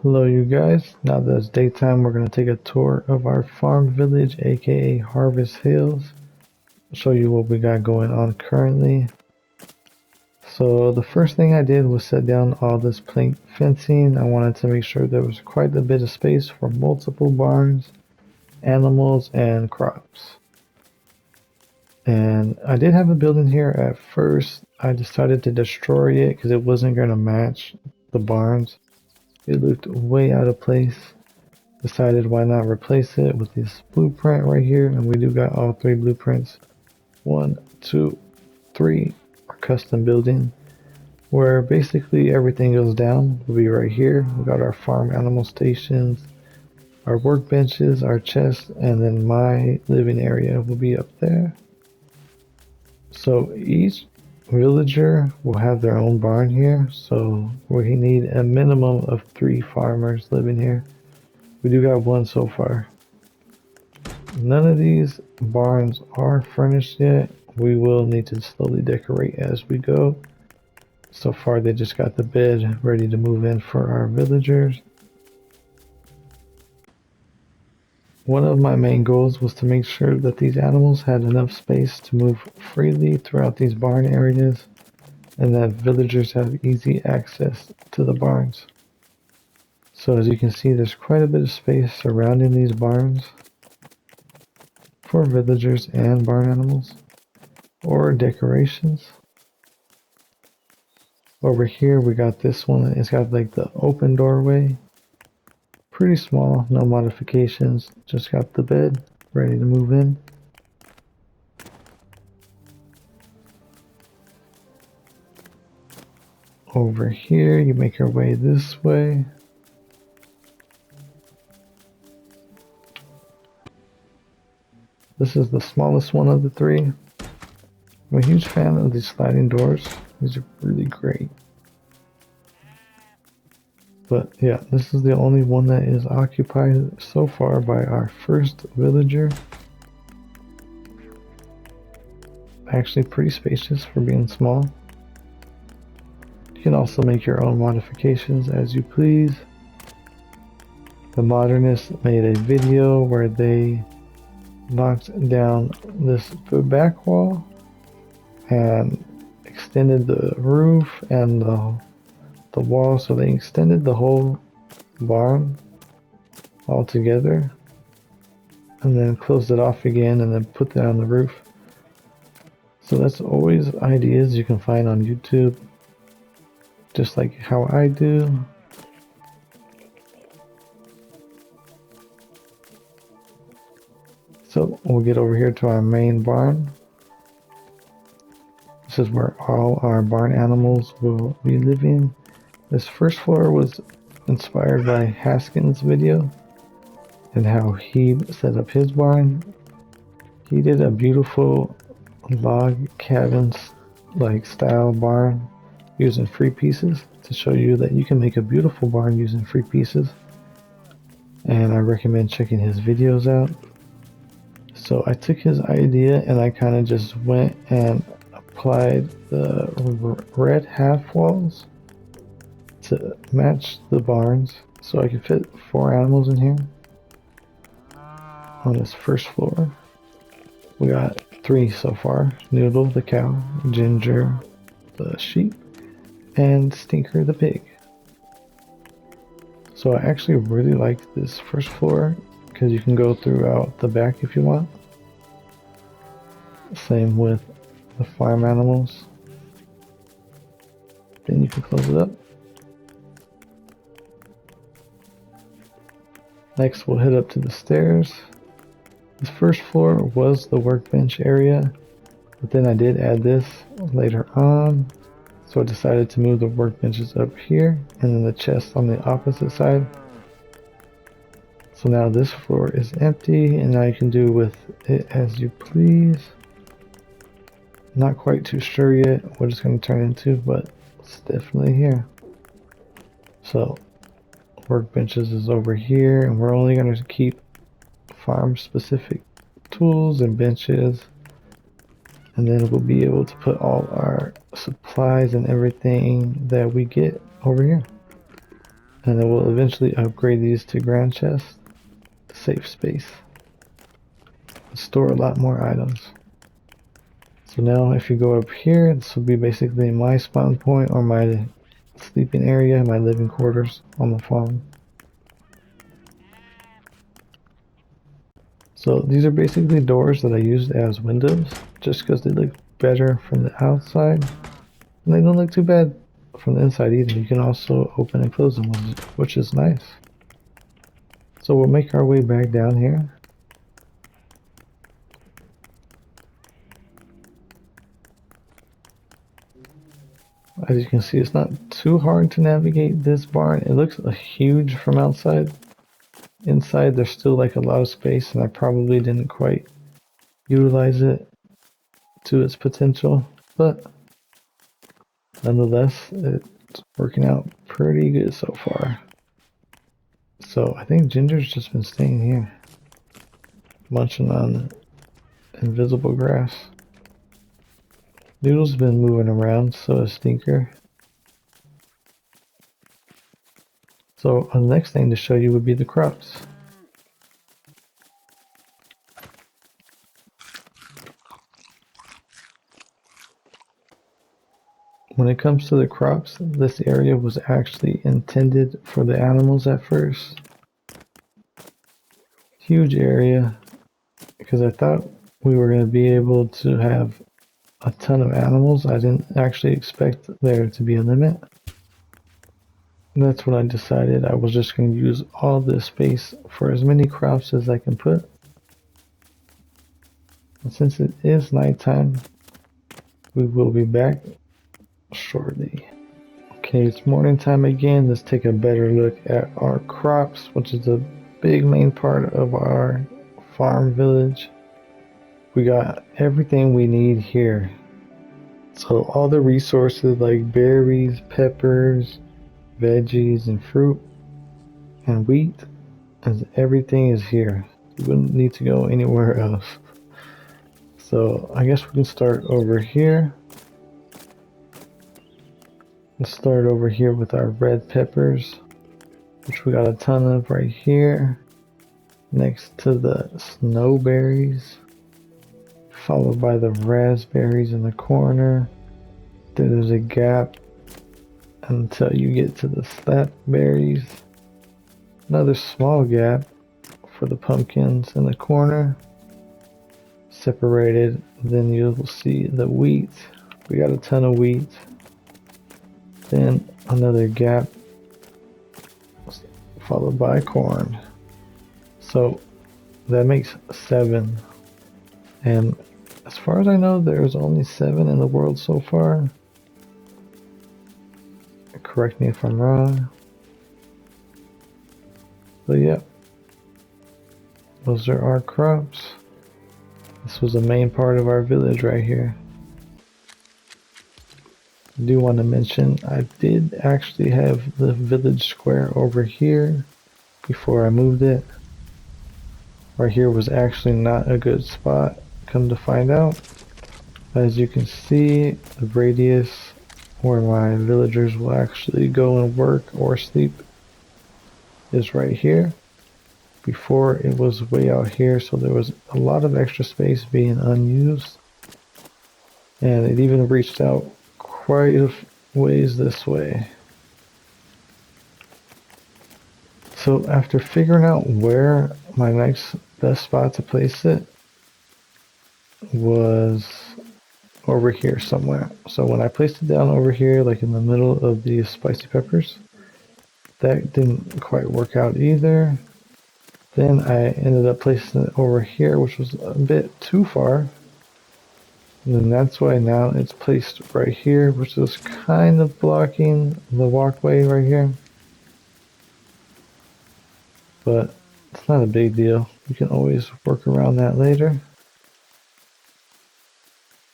Hello you guys, now that it's daytime we're going to take a tour of our farm village aka Harvest Hills. Show you what we got going on currently. So the first thing I did was set down all this plank fencing. I wanted to make sure there was quite a bit of space for multiple barns, animals, and crops. And I did have a building here at first. I decided to destroy it because it wasn't going to match the barns. It looked way out of place. Decided why not replace it with this blueprint right here, and we do got all three blueprints. 1, 2, 3, our custom building, where basically everything goes down will be right here. We got our farm animal stations, our workbenches, our chests, and then my living area will be up there. So each villager will have their own barn here, so we need a minimum of 3 farmers living here. We do got one so far. None of these barns are furnished yet. We will need to slowly decorate as we go. So far they just got the bed ready to move in for our villagers. One of my main goals was to make sure that these animals had enough space to move freely throughout these barn areas and that villagers have easy access to the barns. So as you can see, there's quite a bit of space surrounding these barns for villagers and barn animals or decorations. Over here we got this one. It's got like the open doorway. Pretty small, no modifications. Just got the bed ready to move in. Over here you make your way this way. This is the smallest one of the three. I'm a huge fan of these sliding doors. These are really great. But yeah, this is the only one that is occupied so far by our first villager. Actually pretty spacious for being small. You can also make your own modifications as you please. The Modernists made a video where they knocked down this back wall and extended the roof and the wall, so they extended the whole barn all together and then closed it off again and then put that on the roof. So that's always ideas you can find on YouTube, just like how I do. So we'll get over here to our main barn. This is where all our barn animals will be living. This first floor was inspired by Haskins' video and how he set up his barn. He did a beautiful log cabin like style barn using free pieces to show you that you can make a beautiful barn using free pieces. And I recommend checking his videos out. So I took his idea and I kind of just went and applied the red half walls to match the barns so I could fit 4 animals in here. On this first floor we got 3 so far: Noodle the cow, Ginger the sheep, and Stinker the pig. So I actually really like this first floor because you can go throughout the back if you want. Same with the farm animals. Then you can close it up. Next we'll head up to the stairs. This first floor was the workbench area, but then I did add this later on. So I decided to move the workbenches up here and then the chest on the opposite side. So now this floor is empty and now you can do with it as you please. Not quite too sure yet what it's going to turn into, but it's definitely here. So workbenches is over here, and we're only going to keep farm specific tools and benches, and then we'll be able to put all our supplies and everything that we get over here. And then we'll eventually upgrade these to grand chests to save space. Store a lot more items. So now if you go up here, this will be basically my spawn point or my sleeping area, my living quarters on the farm. So these are basically doors that I used as windows just because they look better from the outside. And they don't look too bad from the inside either. You can also open and close them, which is nice. So we'll make our way back down here. As you can see, it's not too hard to navigate this barn. It looks huge from outside. Inside, there's still like a lot of space, and I probably didn't quite utilize it to its potential. But nonetheless, it's working out pretty good so far. So I think Ginger's just been staying here, munching on invisible grass. Noodle's been moving around, so has Stinker. So the next thing to show you would be the crops. When it comes to the crops, this area was actually intended for the animals at first. Huge area, because I thought we were going to be able to have a ton of animals. I didn't actually expect there to be a limit. And that's when I decided I was just going to use all this space for as many crops as I can put. And since it is nighttime, we will be back shortly. Okay, it's morning time again. Let's take a better look at our crops, which is a big main part of our farm village. We got everything we need here. So all the resources like berries, peppers, veggies, and fruit, and wheat, and everything is here. We wouldn't need to go anywhere else. So I guess we can start over here. Let's start over here with our red peppers, which we got a ton of right here, next to the snowberries, followed by the raspberries in the corner. Then there's a gap until you get to the snapberries. Another small gap for the pumpkins in the corner. Separated, then you'll see the wheat. We got a ton of wheat. Then another gap, followed by corn. So that makes 7. And as far as I know, there's only 7 in the world so far. Correct me if I'm wrong. But yeah, those are our crops. This was the main part of our village right here. I do want to mention I did actually have the village square over here before I moved it. Right here was actually not a good spot, come to find out. As you can see, the radius where my villagers will actually go and work or sleep is right here. Before it was way out here, so there was a lot of extra space being unused. And it even reached out quite a ways this way. So after figuring out where my next best spot to place it was over here somewhere. So when I placed it down over here, like in the middle of these spicy peppers, that didn't quite work out either. Then I ended up placing it over here, which was a bit too far. And then that's why now it's placed right here, which is kind of blocking the walkway right here. But it's not a big deal. You can always work around that later.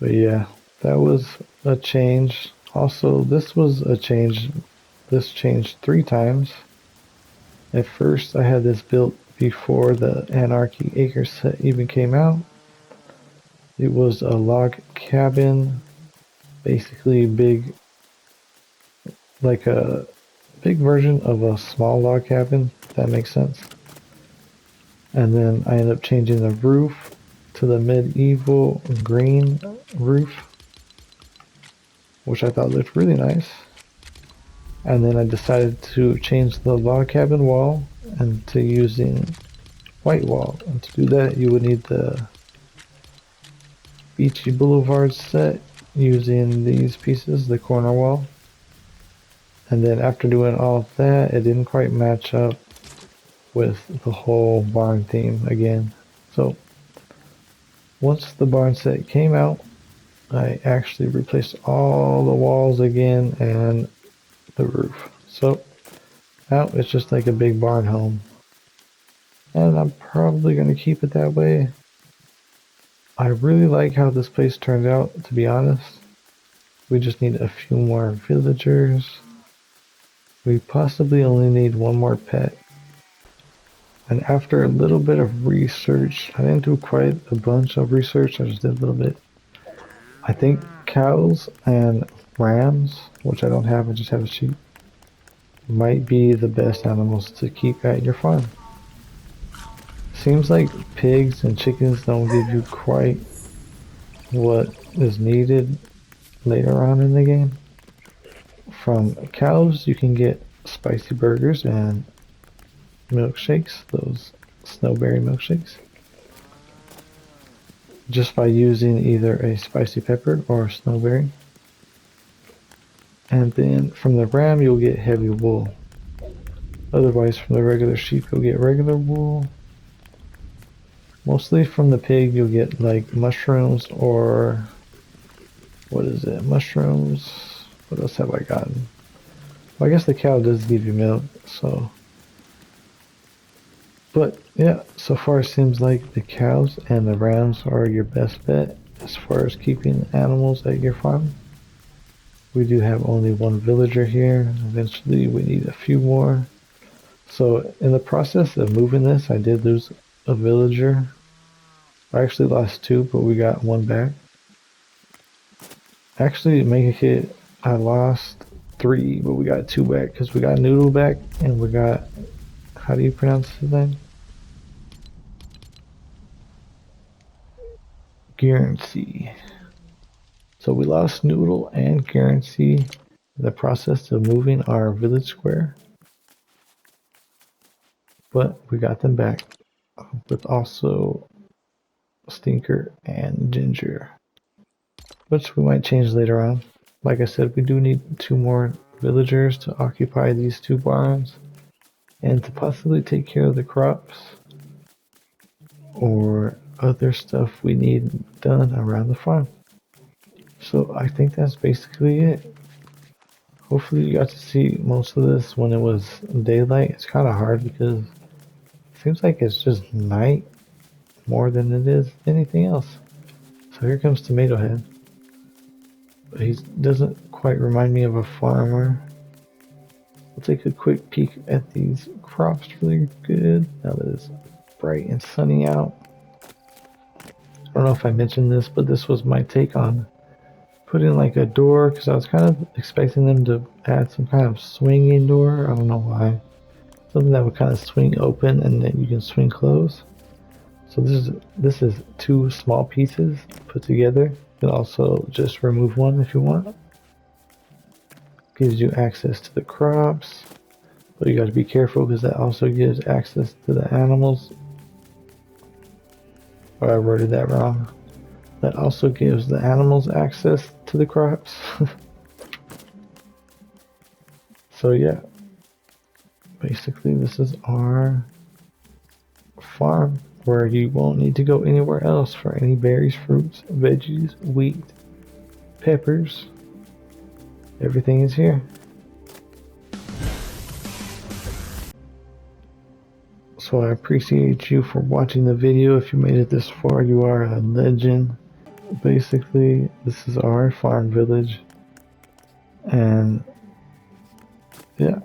But yeah, that was a change. Also, this was a change. This changed 3 times. At first, I had this built before the Anarchy Acre set even came out. It was a log cabin, basically big, like a big version of a small log cabin, if that makes sense. And then I ended up changing the roof to the medieval green roof, which I thought looked really nice. And then I decided to change the log cabin wall and to using white wall. And to do that, you would need the Beachy Boulevard set using these pieces, the corner wall. And then after doing all of that, it didn't quite match up with the whole barn theme again. So once the barn set came out, I actually replaced all the walls again and the roof. So now it's just like a big barn home. And I'm probably going to keep it that way. I really like how this place turned out, to be honest. We just need a few more villagers. We possibly only need one more pet. And after a little bit of research, I didn't do quite a bunch of research, I just did a little bit. I think cows and rams, which I don't have, I just have a sheep, might be the best animals to keep at your farm. Seems like pigs and chickens don't give you quite what is needed later on in the game. From cows, you can get spicy burgers and milkshakes, those snowberry milkshakes, just by using either a spicy pepper or a snowberry. And then from the ram, you'll get heavy wool. Otherwise, from the regular sheep, you'll get regular wool. Mostly from the pig, you'll get like mushrooms or what is it? Mushrooms. What else have I gotten? Well, I guess the cow does give you milk, so. But yeah, so far it seems like the cows and the rams are your best bet as far as keeping animals at your farm. We do have only one villager here. Eventually we need a few more. So in the process of moving this, I did lose a villager. I actually lost two, but we got one back. Actually, make it, I lost three, but we got two back because we got Noodle back and we got, how do you pronounce his name? Guernsey. So we lost Noodle and Guernsey in the process of moving our village square. But we got them back with also Stinker and Ginger, which we might change later on. Like I said, we do need two more villagers to occupy these two barns and to possibly take care of the crops or other stuff we need done around the farm. So I think that's basically it. Hopefully you got to see most of this when it was daylight. It's kind of hard because it seems like it's just night more than it is anything else. So here comes Tomato Head. He doesn't quite remind me of a farmer. We'll take a quick peek at these crops really good now that it's bright and sunny out. I don't know if I mentioned this, but this was my take on putting like a door because I was kind of expecting them to add some kind of swinging door. I don't know why. Something that would kind of swing open and then you can swing close. So this is two small pieces put together. You can also just remove one if you want. Gives you access to the crops, but you got to be careful because that also gives access to the animals. Or I worded that wrong. That also gives the animals access to the crops. So yeah, basically this is our farm where you won't need to go anywhere else for any berries, fruits, veggies, wheat, peppers. Everything is here. So I appreciate you for watching the video. If you made it this far, you are a legend. Basically, this is our farm village. And yeah,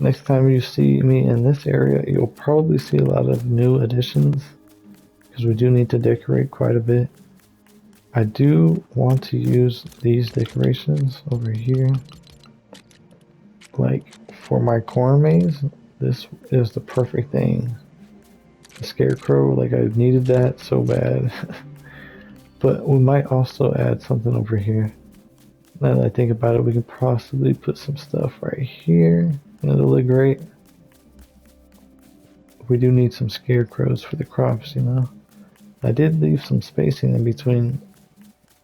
next time you see me in this area, you'll probably see a lot of new additions because we do need to decorate quite a bit. I do want to use these decorations over here. Like for my corn maze, this is the perfect thing. The scarecrow, like I needed that so bad. But we might also add something over here. Now that I think about it, we can possibly put some stuff right here, and it'll look great. We do need some scarecrows for the crops, you know. I did leave some spacing in between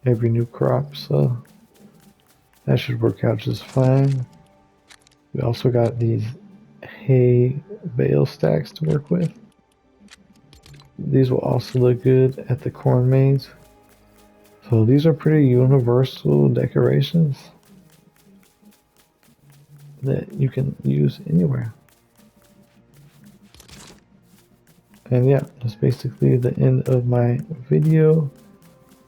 every new crop, so that should work out just fine. We also got these hay bale stacks to work with. These will also look good at the corn maze. So these are pretty universal decorations that you can use anywhere. And yeah, that's basically the end of my video.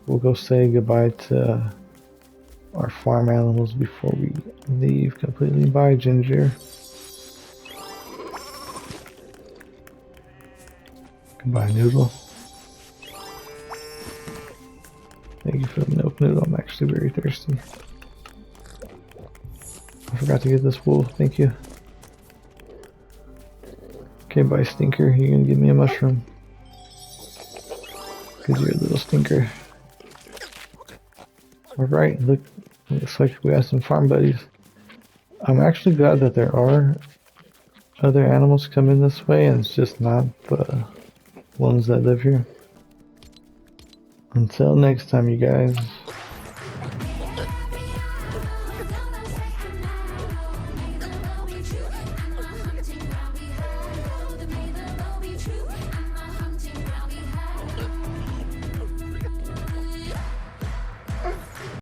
We'll go say goodbye to our farm animals before we leave completely. Bye, Ginger. Goodbye, Noodle. Thank you for the milk, Noodle. I'm actually very thirsty. I forgot to get this wool. Thank you. Okay, bye, Stinker. You're gonna give me a mushroom. Because you're a little stinker. Alright, looks like we have some farm buddies. I'm actually glad that there are other animals coming this way, and it's just not the ones that live here. Until next time, you guys.